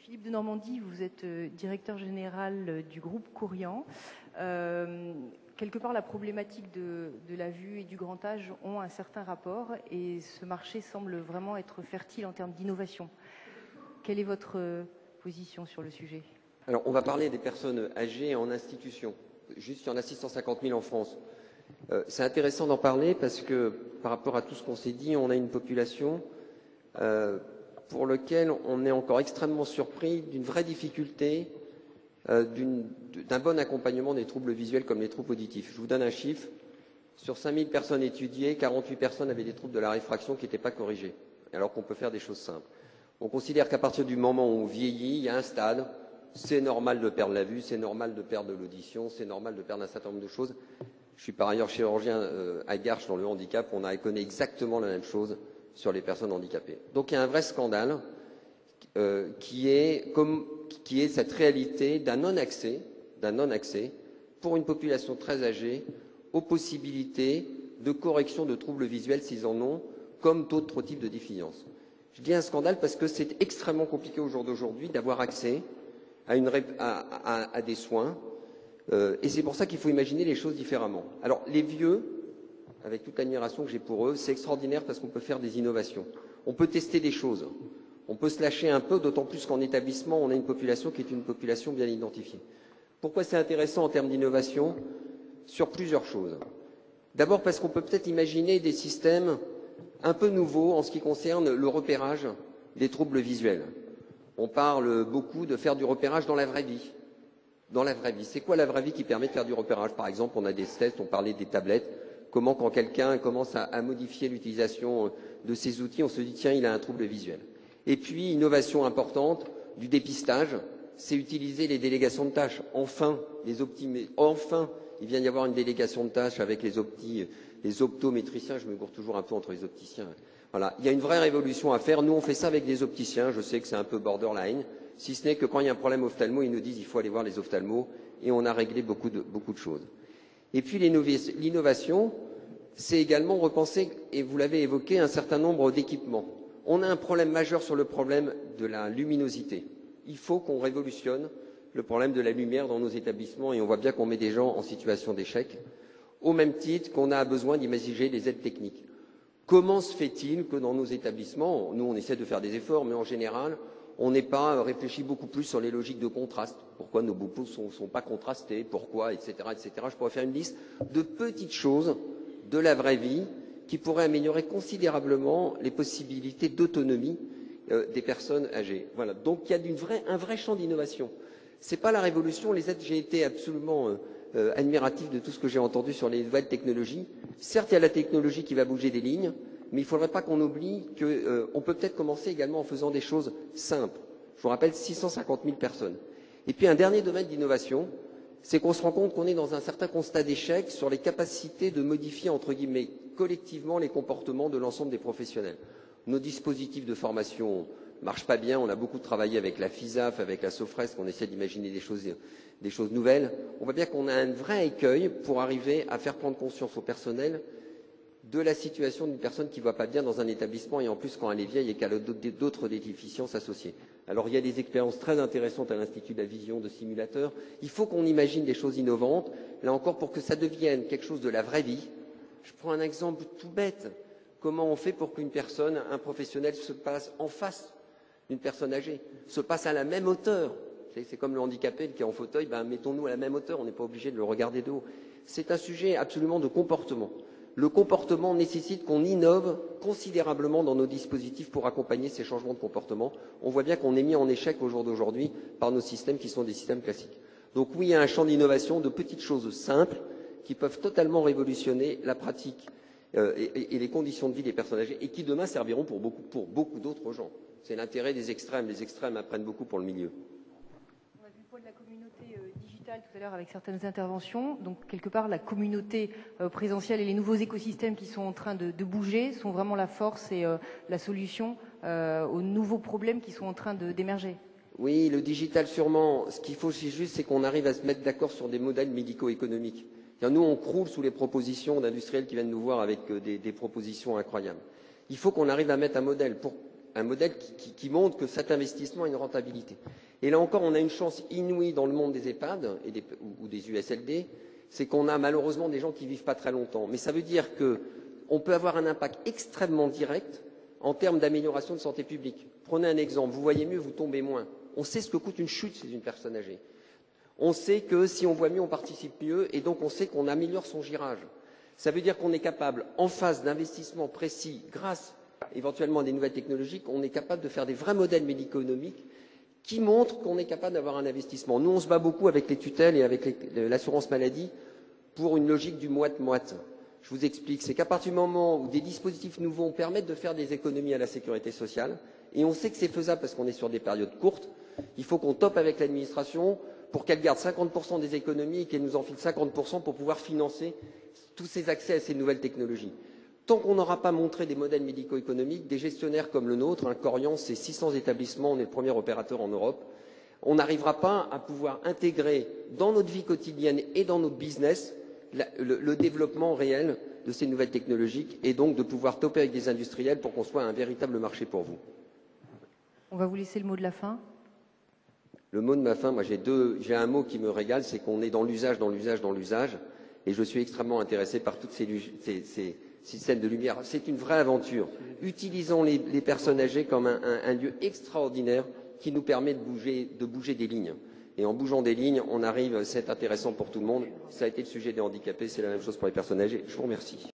Philippe de Normandie, vous êtes directeur général du groupe Korian. Quelque part, la problématique de la vue et du grand âge ont un certain rapport et ce marché semble vraiment être fertile en termes d'innovation. Quelle est votre position sur le sujet? Alors, on va parler des personnes âgées en institution. Juste, il y en a 650 000 en France. C'est intéressant d'en parler parce que, par rapport à tout ce qu'on s'est dit, on a une population pour laquelle on est encore extrêmement surpris d'une vraie difficulté d'un bon accompagnement des troubles visuels comme les troubles auditifs. Je vous donne un chiffre. Sur 5000 personnes étudiées, 48 personnes avaient des troubles de la réfraction qui n'étaient pas corrigés, alors qu'on peut faire des choses simples. On considère qu'à partir du moment où on vieillit, il y a un stade, c'est normal de perdre la vue, c'est normal de perdre de l'audition, c'est normal de perdre un certain nombre de choses. Je suis par ailleurs chirurgien à Garches dans le handicap, on a connu exactement la même chose sur les personnes handicapées. Donc il y a un vrai scandale qui est cette réalité d'un non-accès pour une population très âgée aux possibilités de correction de troubles visuels s'ils en ont, comme d'autres types de déficiences. Je dis un scandale parce que c'est extrêmement compliqué au jour d'aujourd'hui d'avoir accès à des soins, et c'est pour ça qu'il faut imaginer les choses différemment. Alors les vieux, avec toute l'admiration que j'ai pour eux, c'est extraordinaire parce qu'on peut faire des innovations. On peut tester des choses. On peut se lâcher un peu, d'autant plus qu'en établissement, on a une population qui est une population bien identifiée. Pourquoi c'est intéressant en termes d'innovation? Sur plusieurs choses. D'abord parce qu'on peut peut-être imaginer des systèmes un peu nouveaux en ce qui concerne le repérage des troubles visuels. On parle beaucoup de faire du repérage dans la vraie vie. Dans la vraie vie. C'est quoi la vraie vie qui permet de faire du repérage? Par exemple, on a des tests, on parlait des tablettes. Comment, quand quelqu'un commence à modifier l'utilisation de ces outils, on se dit, tiens, il a un trouble visuel. Et puis, innovation importante, du dépistage, c'est utiliser les délégations de tâches. Enfin, il vient d'y avoir une délégation de tâches avec les optométriciens. Je me gourre toujours un peu entre les opticiens. Voilà. Il y a une vraie révolution à faire. Nous, on fait ça avec des opticiens. Je sais que c'est un peu borderline. Si ce n'est que quand il y a un problème ophtalmo, ils nous disent il faut aller voir les ophtalmos et on a réglé beaucoup de choses. Et puis l'innovation, c'est également repenser, et vous l'avez évoqué, un certain nombre d'équipements. On a un problème majeur sur le problème de la luminosité. Il faut qu'on révolutionne le problème de la lumière dans nos établissements et on voit bien qu'on met des gens en situation d'échec, au même titre qu'on a besoin d'imaginer des aides techniques. Comment se fait-il que dans nos établissements, nous on essaie de faire des efforts, mais en général, on n'est pas réfléchi beaucoup plus sur les logiques de contraste. Pourquoi nos boupeaux ne sont pas contrastés? Pourquoi, etc., etc. Je pourrais faire une liste de petites choses de la vraie vie qui pourraient améliorer considérablement les possibilités d'autonomie des personnes âgées. Voilà. Donc il y a un vrai champ d'innovation. C'est pas la révolution. Les aides, j'ai été absolument admiratif de tout ce que j'ai entendu sur les nouvelles technologies. Certes, il y a la technologie qui va bouger des lignes, mais il ne faudrait pas qu'on oublie qu'on peut peut-être commencer également en faisant des choses simples. Je vous rappelle 650 000 personnes. Et puis un dernier domaine d'innovation, c'est qu'on se rend compte qu'on est dans un certain constat d'échec sur les capacités de modifier, entre guillemets, collectivement les comportements de l'ensemble des professionnels. Nos dispositifs de formation ne marchent pas bien. On a beaucoup travaillé avec la FISAF, avec la Sofres, qu'on essaie d'imaginer des choses nouvelles. On voit bien qu'on a un vrai écueil pour arriver à faire prendre conscience au personnel de la situation d'une personne qui ne va pas bien dans un établissement et en plus quand elle est vieille et qu'elle a d'autres déficiences associées. Alors il y a des expériences très intéressantes à l'Institut de la Vision de simulateurs. Il faut qu'on imagine des choses innovantes, là encore pour que ça devienne quelque chose de la vraie vie. Je prends un exemple tout bête. Comment on fait pour qu'une personne, un professionnel, se passe en face d'une personne âgée, se passe à la même hauteur? C'est comme le handicapé qui est en fauteuil, mettons-nous à la même hauteur, on n'est pas obligé de le regarder de haut. C'est un sujet absolument de comportement. Le comportement nécessite qu'on innove considérablement dans nos dispositifs pour accompagner ces changements de comportement. On voit bien qu'on est mis en échec au jour d'aujourd'hui par nos systèmes qui sont des systèmes classiques. Donc oui, il y a un champ d'innovation de petites choses simples qui peuvent totalement révolutionner la pratique et les conditions de vie des personnes âgées et qui demain serviront pour beaucoup d'autres gens. C'est l'intérêt des extrêmes. Les extrêmes apprennent beaucoup pour le milieu. On a vu le poids de la communauté digitale tout à l'heure avec certaines interventions. Donc, quelque part, la communauté présentielle et les nouveaux écosystèmes qui sont en train de bouger sont vraiment la force et la solution aux nouveaux problèmes qui sont en train d'émerger. Oui, le digital sûrement. Ce qu'il faut aussi juste, c'est qu'on arrive à se mettre d'accord sur des modèles médico-économiques. Nous, on croule sous les propositions d'industriels qui viennent nous voir avec des propositions incroyables. Il faut qu'on arrive à mettre un modèle. un modèle qui montre que cet investissement a une rentabilité. Et là encore, on a une chance inouïe dans le monde des EHPAD ou des USLD, c'est qu'on a malheureusement des gens qui vivent pas très longtemps. Mais ça veut dire qu'on peut avoir un impact extrêmement direct en termes d'amélioration de santé publique. Prenez un exemple, vous voyez mieux, vous tombez moins. On sait ce que coûte une chute chez une personne âgée. On sait que si on voit mieux, on participe mieux, et donc on sait qu'on améliore son girage. Ça veut dire qu'on est capable, en phase d'investissement précis, grâce éventuellement à des nouvelles technologies, on est capable de faire des vrais modèles médico-économiques qui montrent qu'on est capable d'avoir un investissement. Nous, on se bat beaucoup avec les tutelles et avec l'assurance maladie pour une logique du moite-moite. Je vous explique, c'est qu'à partir du moment où des dispositifs nouveaux permettent de faire des économies à la sécurité sociale, et on sait que c'est faisable parce qu'on est sur des périodes courtes, il faut qu'on tope avec l'administration pour qu'elle garde 50% des économies et qu'elle nous en file 50% pour pouvoir financer tous ces accès à ces nouvelles technologies. Tant qu'on n'aura pas montré des modèles médico-économiques, des gestionnaires comme le nôtre, Corian, c'est 600 établissements, on est le premier opérateur en Europe, on n'arrivera pas à pouvoir intégrer dans notre vie quotidienne et dans notre business le développement réel de ces nouvelles technologies et donc de pouvoir toper avec des industriels pour qu'on soit un véritable marché pour vous. On va vous laisser le mot de la fin. Le mot de ma fin, moi j'ai un mot qui me régale, c'est qu'on est dans l'usage, dans l'usage, dans l'usage, et je suis extrêmement intéressé par toutes ces systèmes de lumière. C'est une vraie aventure. Utilisons les personnes âgées comme un lieu extraordinaire qui nous permet de bouger des lignes. Et en bougeant des lignes, on arrive, c'est intéressant pour tout le monde. Ça a été le sujet des handicapés, c'est la même chose pour les personnes âgées. Je vous remercie.